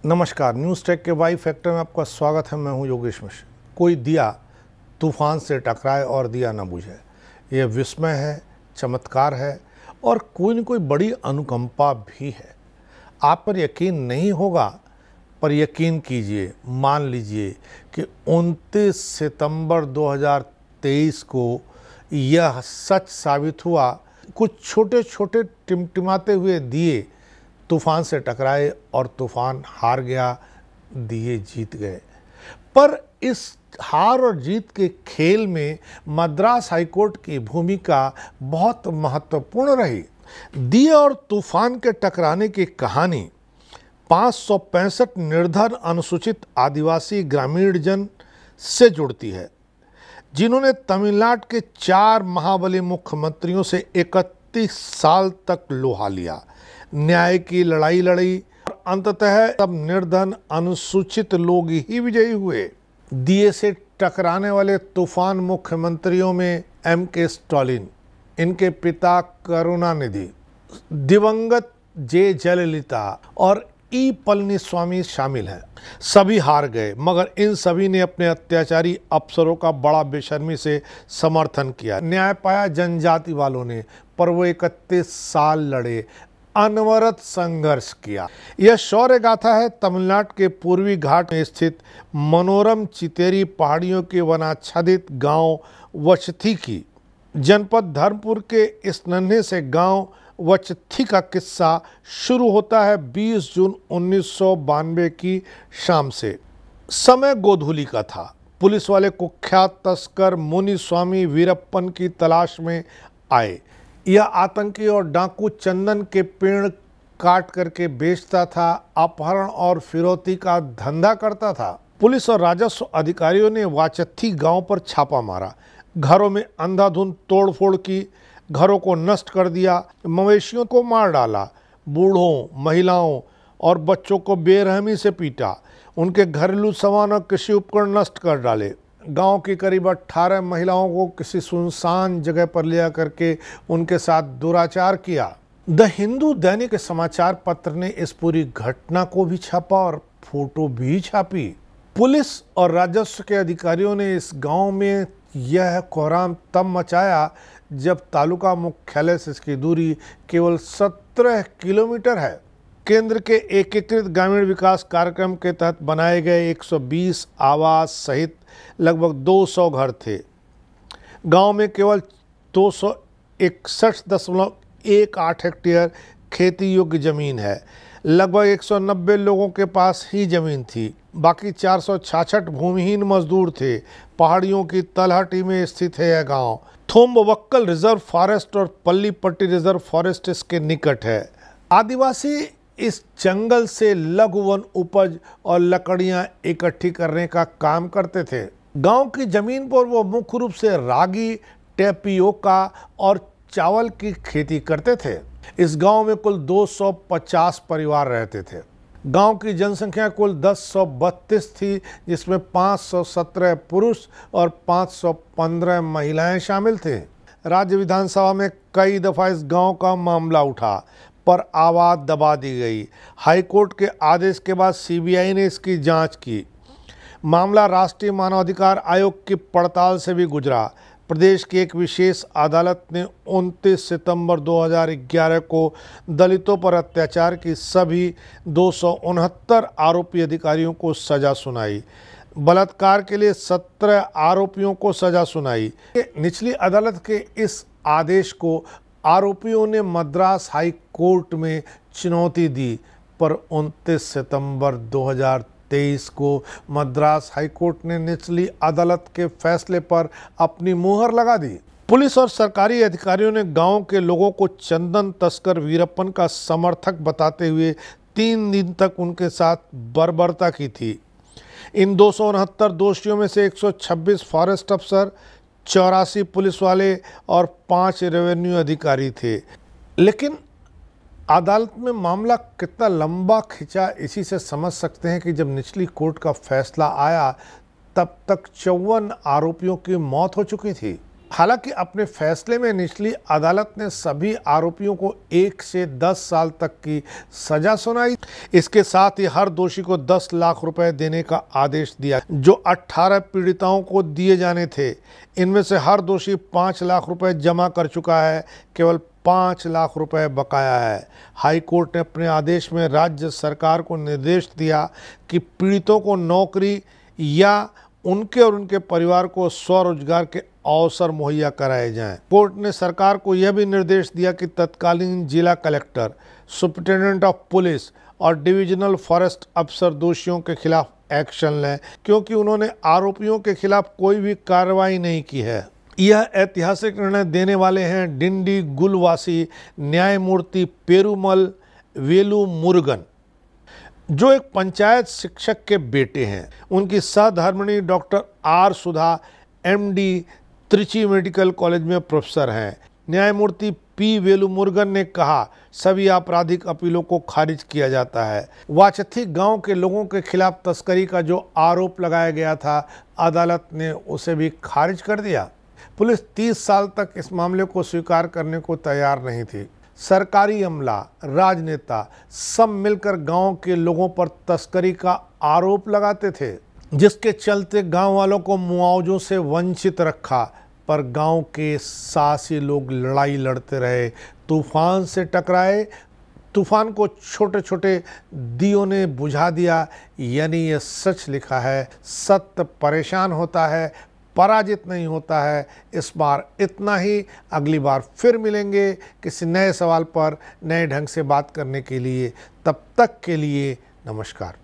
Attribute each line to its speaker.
Speaker 1: नमस्कार, news take के Y factor में आपका स्वागत है। मैं हूं योगेश मिश्र। कोई दिया तूफान से टकराए और दिया न बुझे, यह विस्मय है, चमत्कार है और कोई न कोई बड़ी अनुकंपा भी है। आप पर यकीन नहीं होगा, पर यकीन कीजिए, मान लीजिए कि 29 सितंबर 2023 को यह सच साबित हुआ। कुछ छोटे छोटे टिमटिमाते हुए दिए तूफान से टकराए और तूफान हार गया, दिए जीत गए। पर इस हार और जीत के खेल में मद्रास हाईकोर्ट की भूमिका बहुत महत्वपूर्ण रही। दिए और तूफान के टकराने की कहानी 565 निर्धन अनुसूचित आदिवासी ग्रामीण जन से जुड़ती है, जिन्होंने तमिलनाडु के 4 महाबली मुख्यमंत्रियों से 31 साल तक लोहा लिया, न्याय की लड़ाई लड़ी और अंततः सब निर्धन अनुसूचित लोग ही विजयी हुए। दिए से टकराने वाले तूफान मुख्यमंत्रियों में M.K. स्टालिन, इनके पिता करुणानिधि, दिवंगत जे जयललिता और ई पलनीस्वामी शामिल हैं। सभी हार गए, मगर इन सभी ने अपने अत्याचारी अफसरों का बड़ा बेशर्मी से समर्थन किया। न्याय पाया जनजाति वालों ने, पर वो 31 साल लड़े, अनवरत संघर्ष किया। यह शौर्य गाथा है तमिलनाडु के पूर्वी घाट में स्थित मनोरम चितेरी पहाड़ियों के वनाच्छादित गांव वचथी की। जनपद धर्मपुर के इस नन्हे से गांव वचथी का किस्सा शुरू होता है 20 जून 1992 की शाम से। समय गोधूली का था। पुलिस वाले कुख्यात तस्कर मुनि स्वामी वीरप्पन की तलाश में आए। यह आतंकी और डाकू चंदन के पेड़ काट करके बेचता था, अपहरण और फिरौती का धंधा करता था। पुलिस और राजस्व अधिकारियों ने वाचथी गांव पर छापा मारा, घरों में अंधाधुंध तोड़फोड़ की, घरों को नष्ट कर दिया, मवेशियों को मार डाला, बूढ़ों, महिलाओं और बच्चों को बेरहमी से पीटा, उनके घरेलू सामान और कृषि उपकरण नष्ट कर डाले। गांव की करीब 18 महिलाओं को किसी सुनसान जगह पर ले जाकर के उनके साथ दुराचार किया। द हिंदू दैनिक समाचार पत्र ने इस पूरी घटना को भी छापा और फोटो भी छापी। पुलिस और राजस्व के अधिकारियों ने इस गांव में यह कोहराम तब मचाया जब तालुका मुख्यालय से इसकी दूरी केवल 17 किलोमीटर है। केंद्र के एकीकृत ग्रामीण विकास कार्यक्रम के तहत बनाए गए 120 आवास सहित लगभग 200 घर थे। गांव में केवल 261.18 हेक्टेयर खेती योग्य जमीन है। लगभग 190 लोगों के पास ही जमीन थी, बाकी 466 भूमिहीन मजदूर थे। पहाड़ियों की तलहटी में स्थित है यह गांव। थोम्बवक्कल रिजर्व फॉरेस्ट और पल्लीपट्टी रिजर्व फॉरेस्ट इसके निकट है। आदिवासी इस जंगल से लघु वन उपज और लकड़ियां इकट्ठी करने का काम करते थे। गांव की जमीन पर वो मुख्य रूप से रागी, टेपियोका और चावल की खेती करते थे। इस गांव में कुल 250 परिवार रहते थे। गांव की जनसंख्या कुल 1032 थी, जिसमें 517 पुरुष और 515 महिलाएं शामिल थे। राज्य विधानसभा में कई दफा इस गांव का मामला उठा, पर आवाज दबा दी गई। हाईकोर्ट के आदेश के बाद सीबीआई ने इसकी जांच की। मामला राष्ट्रीय मानवाधिकार आयोग की पड़ताल से भी गुजरा। प्रदेश की एक विशेष अदालत ने 29 सितंबर 2011 को दलितों पर अत्याचार की सभी 269 आरोपी अधिकारियों को सजा सुनाई। बलात्कार के लिए 17 आरोपियों को सजा सुनाई। निचली अदालत के इस आदेश को आरोपियों ने मद्रास हाई कोर्ट में चुनौती दी, पर 29 सितंबर 2023 को मद्रास हाई कोर्ट ने निचली अदालत के फैसले पर अपनी मुहर लगा दी। पुलिस और सरकारी अधिकारियों ने गांव के लोगों को चंदन तस्कर वीरप्पन का समर्थक बताते हुए 3 दिन तक उनके साथ बर्बरता की थी। इन 269 दोषियों में से 126 फॉरेस्ट अफसर, 84 पुलिस वाले और 5 रेवेन्यू अधिकारी थे। लेकिन अदालत में मामला कितना लंबा खिंचा, इसी से समझ सकते हैं कि जब निचली कोर्ट का फैसला आया तब तक 54 आरोपियों की मौत हो चुकी थी। हालांकि अपने फैसले में निचली अदालत ने सभी आरोपियों को 1 से 10 साल तक की सजा सुनाई। इसके साथ ही हर दोषी को 10 लाख रुपए देने का आदेश दिया, जो 18 पीड़िताओं को दिए जाने थे। इनमें से हर दोषी 5 लाख रुपए जमा कर चुका है, केवल 5 लाख रुपए बकाया है। हाई कोर्ट ने अपने आदेश में राज्य सरकार को निर्देश दिया कि पीड़ितों को नौकरी या उनके और उनके परिवार को स्वरोजगार के अवसर मुहैया कराए जाएं। कोर्ट ने सरकार को यह भी निर्देश दिया कि तत्कालीन जिला कलेक्टर, सुप्रिंटेंडेंट ऑफ पुलिस और डिविजनल फॉरेस्ट अफसर दोषियों के खिलाफ एक्शन लें, क्योंकि उन्होंने आरोपियों के खिलाफ कोई भी कार्रवाई नहीं की है। यह ऐतिहासिक निर्णय देने वाले हैं डिंडीगुल वासी न्यायमूर्ति पेरुमल वेलु मुरुगन, जो एक पंचायत शिक्षक के बेटे हैं। उनकी सहधर्मिणी डॉक्टर आर सुधा MD त्रिची मेडिकल कॉलेज में प्रोफेसर हैं। न्यायमूर्ति P वेलुमुरुगन ने कहा, सभी आपराधिक अपीलों को खारिज किया जाता है। वाचथी गांव के लोगों के खिलाफ तस्करी का जो आरोप लगाया गया था, अदालत ने उसे भी खारिज कर दिया। पुलिस 30 साल तक इस मामले को स्वीकार करने को तैयार नहीं थी। सरकारी अमला, राजनेता सब मिलकर गांव के लोगों पर तस्करी का आरोप लगाते थे, जिसके चलते गांव वालों को मुआवजों से वंचित रखा। पर गांव के साहसी लोग लड़ाई लड़ते रहे, तूफान से टकराए। तूफान को छोटे छोटे दियों ने बुझा दिया। यानी ये सच लिखा है, सत्य परेशान होता है, पराजित नहीं होता है। इस बार इतना ही। अगली बार फिर मिलेंगे किसी नए सवाल पर नए ढंग से बात करने के लिए। तब तक के लिए नमस्कार।